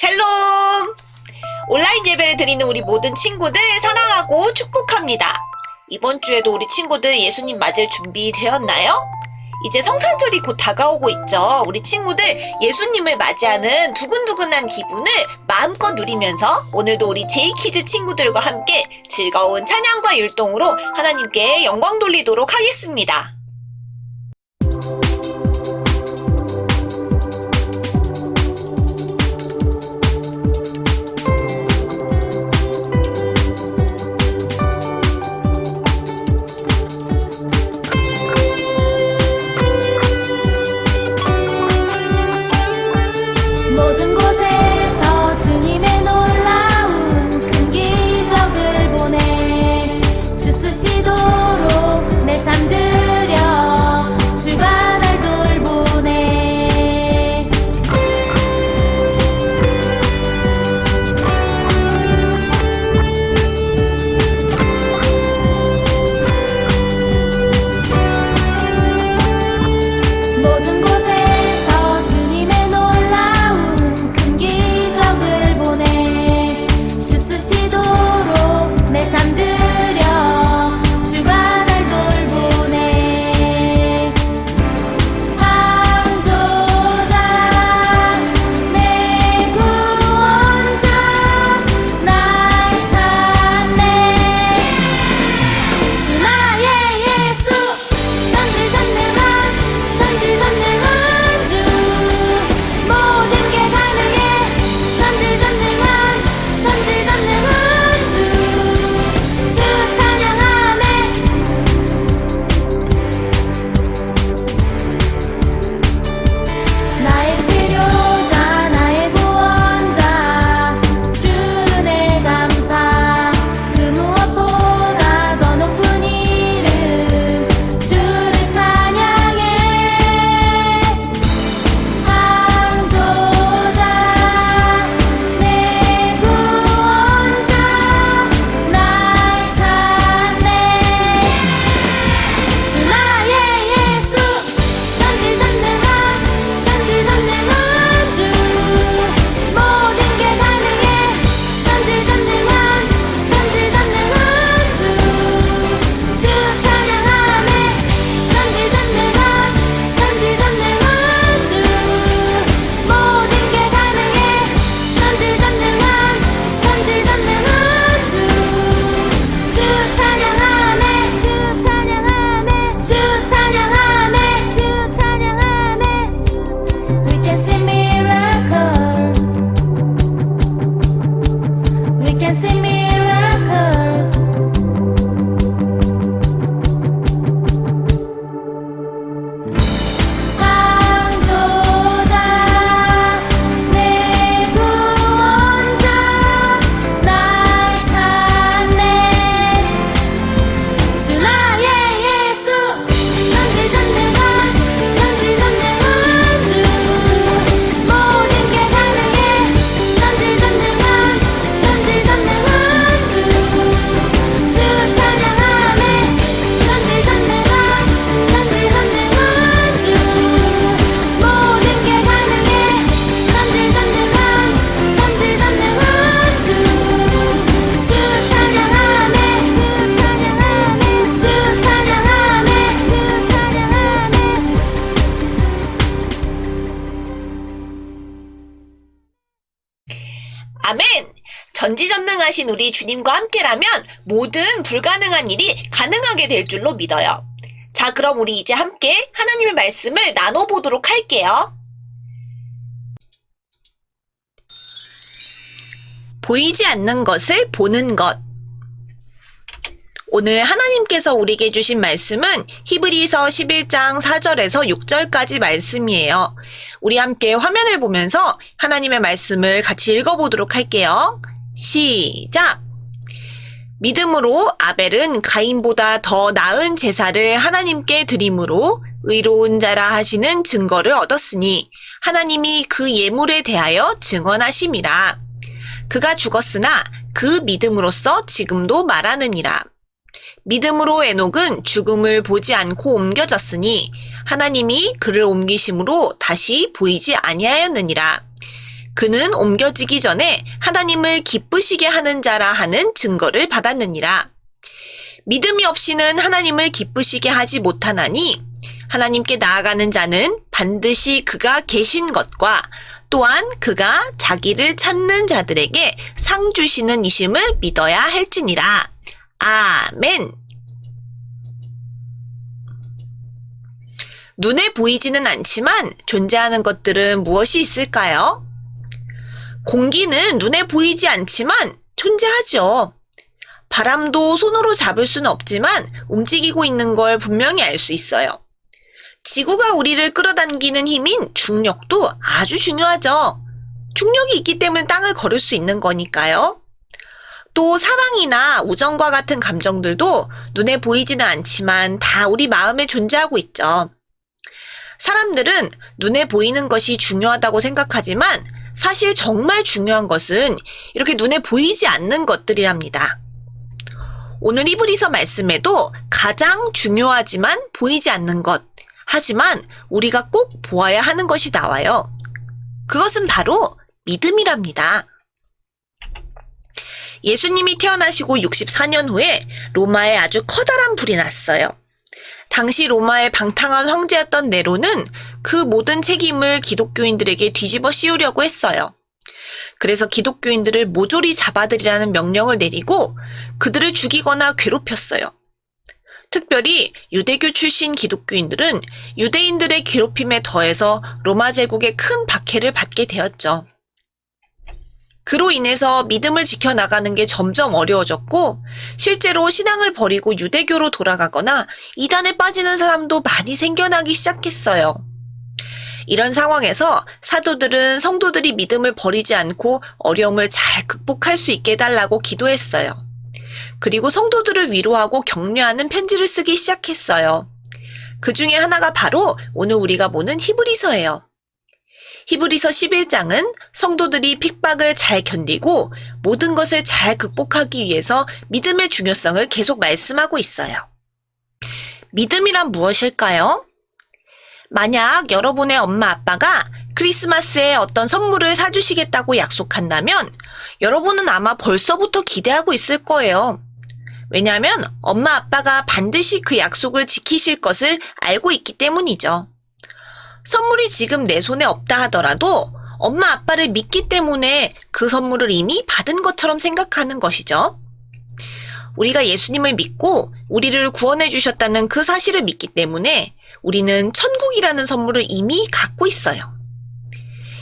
샬롬! 온라인 예배를 드리는 우리 모든 친구들 사랑하고 축복합니다. 이번 주에도 우리 친구들 예수님 맞을 준비 되었나요? 이제 성탄절이 곧 다가오고 있죠. 우리 친구들 예수님을 맞이하는 두근두근한 기분을 마음껏 누리면서 오늘도 우리 제이키즈 친구들과 함께 즐거운 찬양과 율동으로 하나님께 영광 돌리도록 하겠습니다. 모든 곳에서 주님의 놀라운 큰 기적을 보내 주 쓰시도록 내 삶 드려 주가 날 돌보네. 모든 곳에서 주님의 놀라운 큰 기적을 보내 주 쓰시도록 내 삶 드려 주가 날 돌보네. 창조자 내 구원자 날 찾네. 주 나의 예수 전지전능한 전지전능한 주 모든 게 가능해. 전지전능한 전지전능한 주 찬양하네. 나의 치료자 나의 구원자 주네 감사. 그 무엇보다 더 높은 이름 주를 찬양해. 창조자 내 구원자 날 찾네. 주 나의 예수 전지전능한 전지전능한 주 모든 게 가능해. 전지전능한 전지전능한 주 찬양하네. 전지전능한 전지전능한 주 모든 게 가능해. 전지전능한 전지전능한 주 찬양하네. 주 찬양하네. 주 찬양하네. 주 찬양하네. We can see miracles. We can see miracles. 창조자 내 구원자 날 찾네. 주 나의 예수 전지전능한 전지전능한 주 모든 게 가능해. 전지전능한 전지전능한 주 찬양하네. 전지전능한 전지전능한 주 모든 게 가능해. 전지전능한 전지전능한 주 찬양하네. 주 찬양하네. 주 찬양하네. 주 찬양하네. 아멘! 전지전능하신 우리 주님과 함께라면 모든 불가능한 일이 가능하게 될 줄로 믿어요. 자, 그럼 우리 이제 함께 하나님의 말씀을 나눠보도록 할게요. 보이지 않는 것을 보는 것. 오늘 하나님께서 우리에게 주신 말씀은 히브리서 11장 4절에서 6절까지 말씀이에요. 우리 함께 화면을 보면서 하나님의 말씀을 같이 읽어보도록 할게요. 시작! 믿음으로 아벨은 가인보다 더 나은 제사를 하나님께 드림으로 의로운 자라 하시는 증거를 얻었으니 하나님이 그 예물에 대하여 증언하심이라. 그가 죽었으나 그 믿음으로써 지금도 말하느니라. 믿음으로 에녹은 죽음을 보지 않고 옮겨졌으니 하나님이 그를 옮기심으로 다시 보이지 아니하였느니라. 그는 옮겨지기 전에 하나님을 기쁘시게 하는 자라 하는 증거를 받았느니라. 믿음이 없이는 하나님을 기쁘시게 하지 못하나니 하나님께 나아가는 자는 반드시 그가 계신 것과 또한 그가 자기를 찾는 자들에게 상 주시는 이심을 믿어야 할지니라. 아멘. 눈에 보이지는 않지만 존재하는 것들은 무엇이 있을까요? 공기는 눈에 보이지 않지만 존재하죠. 바람도 손으로 잡을 수는 없지만 움직이고 있는 걸 분명히 알 수 있어요. 지구가 우리를 끌어당기는 힘인 중력도 아주 중요하죠. 중력이 있기 때문에 땅을 걸을 수 있는 거니까요. 또 사랑이나 우정과 같은 감정들도 눈에 보이지는 않지만 다 우리 마음에 존재하고 있죠. 사람들은 눈에 보이는 것이 중요하다고 생각하지만 사실 정말 중요한 것은 이렇게 눈에 보이지 않는 것들이랍니다. 오늘 히브리서 말씀에도 가장 중요하지만 보이지 않는 것, 하지만 우리가 꼭 보아야 하는 것이 나와요. 그것은 바로 믿음이랍니다. 예수님이 태어나시고 64년 후에 로마에 아주 커다란 불이 났어요. 당시 로마의 방탕한 황제였던 네로는 그 모든 책임을 기독교인들에게 뒤집어 씌우려고 했어요. 그래서 기독교인들을 모조리 잡아들이라는 명령을 내리고 그들을 죽이거나 괴롭혔어요. 특별히 유대교 출신 기독교인들은 유대인들의 괴롭힘에 더해서 로마 제국의 큰 박해를 받게 되었죠. 그로 인해서 믿음을 지켜나가는 게 점점 어려워졌고 실제로 신앙을 버리고 유대교로 돌아가거나 이단에 빠지는 사람도 많이 생겨나기 시작했어요. 이런 상황에서 사도들은 성도들이 믿음을 버리지 않고 어려움을 잘 극복할 수 있게 해달라고 기도했어요. 그리고 성도들을 위로하고 격려하는 편지를 쓰기 시작했어요. 그 중에 하나가 바로 오늘 우리가 보는 히브리서예요. 히브리서 11장은 성도들이 핍박을 잘 견디고 모든 것을 잘 극복하기 위해서 믿음의 중요성을 계속 말씀하고 있어요. 믿음이란 무엇일까요? 만약 여러분의 엄마 아빠가 크리스마스에 어떤 선물을 사주시겠다고 약속한다면 여러분은 아마 벌써부터 기대하고 있을 거예요. 왜냐하면 엄마 아빠가 반드시 그 약속을 지키실 것을 알고 있기 때문이죠. 선물이 지금 내 손에 없다 하더라도 엄마 아빠를 믿기 때문에 그 선물을 이미 받은 것처럼 생각하는 것이죠. 우리가 예수님을 믿고 우리를 구원해 주셨다는 그 사실을 믿기 때문에 우리는 천국이라는 선물을 이미 갖고 있어요.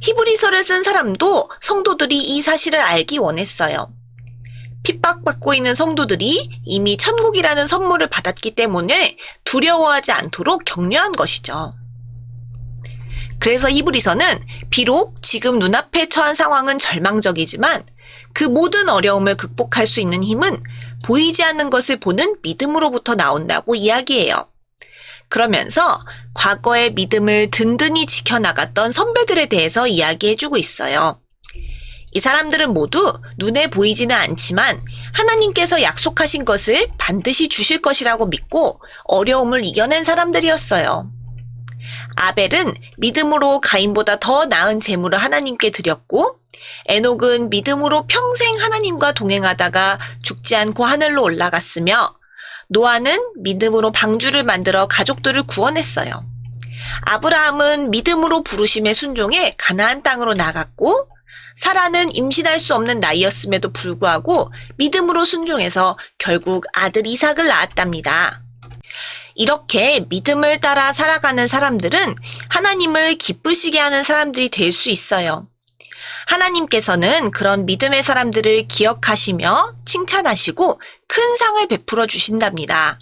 히브리서를 쓴 사람도 성도들이 이 사실을 알기 원했어요. 핍박받고 있는 성도들이 이미 천국이라는 선물을 받았기 때문에 두려워하지 않도록 격려한 것이죠. 그래서 히브리서는 비록 지금 눈앞에 처한 상황은 절망적이지만 그 모든 어려움을 극복할 수 있는 힘은 보이지 않는 것을 보는 믿음으로부터 나온다고 이야기해요. 그러면서 과거의 믿음을 든든히 지켜나갔던 선배들에 대해서 이야기해주고 있어요. 이 사람들은 모두 눈에 보이지는 않지만 하나님께서 약속하신 것을 반드시 주실 것이라고 믿고 어려움을 이겨낸 사람들이었어요. 아벨은 믿음으로 가인보다 더 나은 제물을 하나님께 드렸고 에녹은 믿음으로 평생 하나님과 동행하다가 죽지 않고 하늘로 올라갔으며 노아는 믿음으로 방주를 만들어 가족들을 구원했어요. 아브라함은 믿음으로 부르심에 순종해 가나안 땅으로 나갔고 사라는 임신할 수 없는 나이였음에도 불구하고 믿음으로 순종해서 결국 아들 이삭을 낳았답니다. 이렇게 믿음을 따라 살아가는 사람들은 하나님을 기쁘시게 하는 사람들이 될 수 있어요. 하나님께서는 그런 믿음의 사람들을 기억하시며 칭찬하시고 큰 상을 베풀어 주신답니다.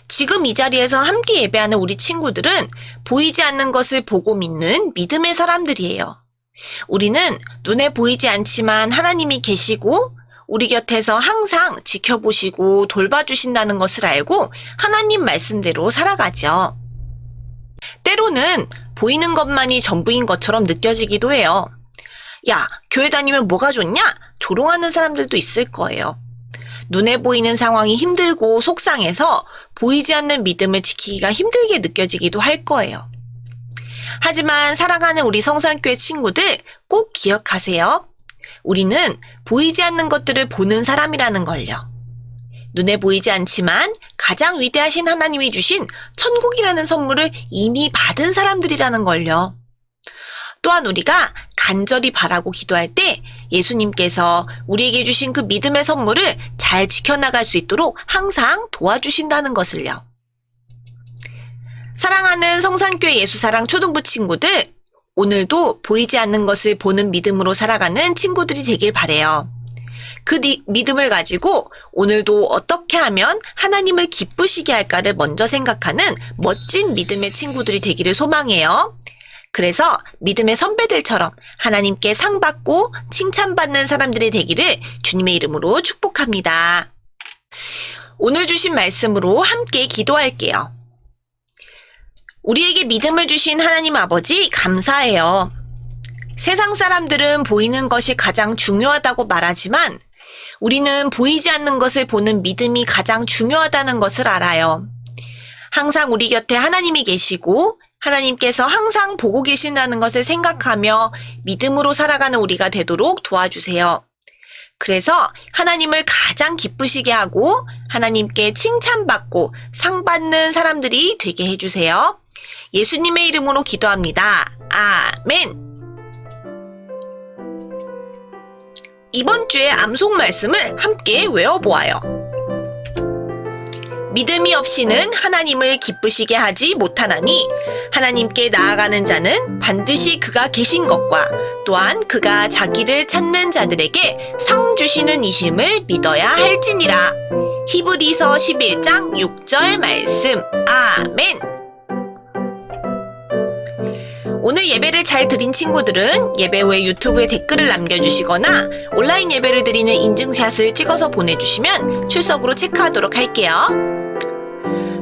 지금 이 자리에서 함께 예배하는 우리 친구들은 보이지 않는 것을 보고 믿는 믿음의 사람들이에요. 우리는 눈에 보이지 않지만 하나님이 계시고 우리 곁에서 항상 지켜보시고 돌봐주신다는 것을 알고 하나님 말씀대로 살아가죠. 때로는 보이는 것만이 전부인 것처럼 느껴지기도 해요. 야, 교회 다니면 뭐가 좋냐? 조롱하는 사람들도 있을 거예요. 눈에 보이는 상황이 힘들고 속상해서 보이지 않는 믿음을 지키기가 힘들게 느껴지기도 할 거예요. 하지만 사랑하는 우리 성산교회 친구들 꼭 기억하세요. 우리는 보이지 않는 것들을 보는 사람이라는 걸요. 눈에 보이지 않지만 가장 위대하신 하나님이 주신 천국이라는 선물을 이미 받은 사람들이라는 걸요. 또한 우리가 간절히 바라고 기도할 때 예수님께서 우리에게 주신 그 믿음의 선물을 잘 지켜나갈 수 있도록 항상 도와주신다는 것을요. 사랑하는 성산교회 예수사랑 초등부 친구들, 오늘도 보이지 않는 것을 보는 믿음으로 살아가는 친구들이 되길 바래요. 그 믿음을 가지고 오늘도 어떻게 하면 하나님을 기쁘시게 할까를 먼저 생각하는 멋진 믿음의 친구들이 되기를 소망해요. 그래서 믿음의 선배들처럼 하나님께 상 받고 칭찬받는 사람들이 되기를 주님의 이름으로 축복합니다. 오늘 주신 말씀으로 함께 기도할게요. 우리에게 믿음을 주신 하나님 아버지 감사해요. 세상 사람들은 보이는 것이 가장 중요하다고 말하지만 우리는 보이지 않는 것을 보는 믿음이 가장 중요하다는 것을 알아요. 항상 우리 곁에 하나님이 계시고 하나님께서 항상 보고 계신다는 것을 생각하며 믿음으로 살아가는 우리가 되도록 도와주세요. 그래서 하나님을 가장 기쁘시게 하고 하나님께 칭찬받고 상 받는 사람들이 되게 해주세요. 예수님의 이름으로 기도합니다. 아멘. 이번 주의 암송 말씀을 함께 외워보아요. 믿음이 없이는 하나님을 기쁘시게 하지 못하나니 하나님께 나아가는 자는 반드시 그가 계신 것과 또한 그가 자기를 찾는 자들에게 상 주시는 이심을 믿어야 할지니라. 히브리서 11장 6절 말씀. 아멘. 오늘 예배를 잘 드린 친구들은 예배 후에 유튜브에 댓글을 남겨주시거나 온라인 예배를 드리는 인증샷을 찍어서 보내주시면 출석으로 체크하도록 할게요.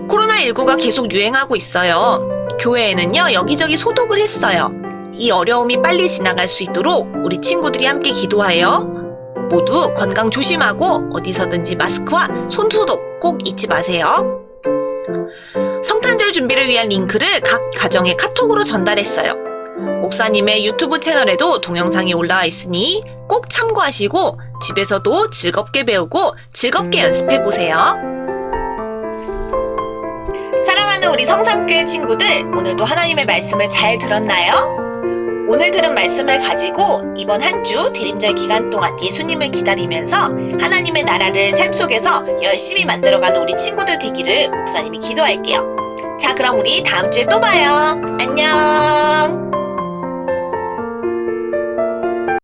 코로나19가 계속 유행하고 있어요. 교회에는요, 여기저기 소독을 했어요. 이 어려움이 빨리 지나갈 수 있도록 우리 친구들이 함께 기도하여 모두 건강 조심하고 어디서든지 마스크와 손소독 꼭 잊지 마세요. 성탄절 준비를 위한 링크를 각 가정에 카톡으로 전달했어요. 목사님의 유튜브 채널에도 동영상이 올라와 있으니 꼭 참고하시고 집에서도 즐겁게 배우고 즐겁게 연습해보세요. 사랑하는 우리 성산교회 친구들, 오늘도 하나님의 말씀을 잘 들었나요? 오늘 들은 말씀을 가지고 이번 한 주 대림절 기간 동안 예수님을 기다리면서 하나님의 나라를 삶 속에서 열심히 만들어가는 우리 친구들 되기를 목사님이 기도할게요. 자, 그럼 우리 다음 주에 또 봐요. 안녕.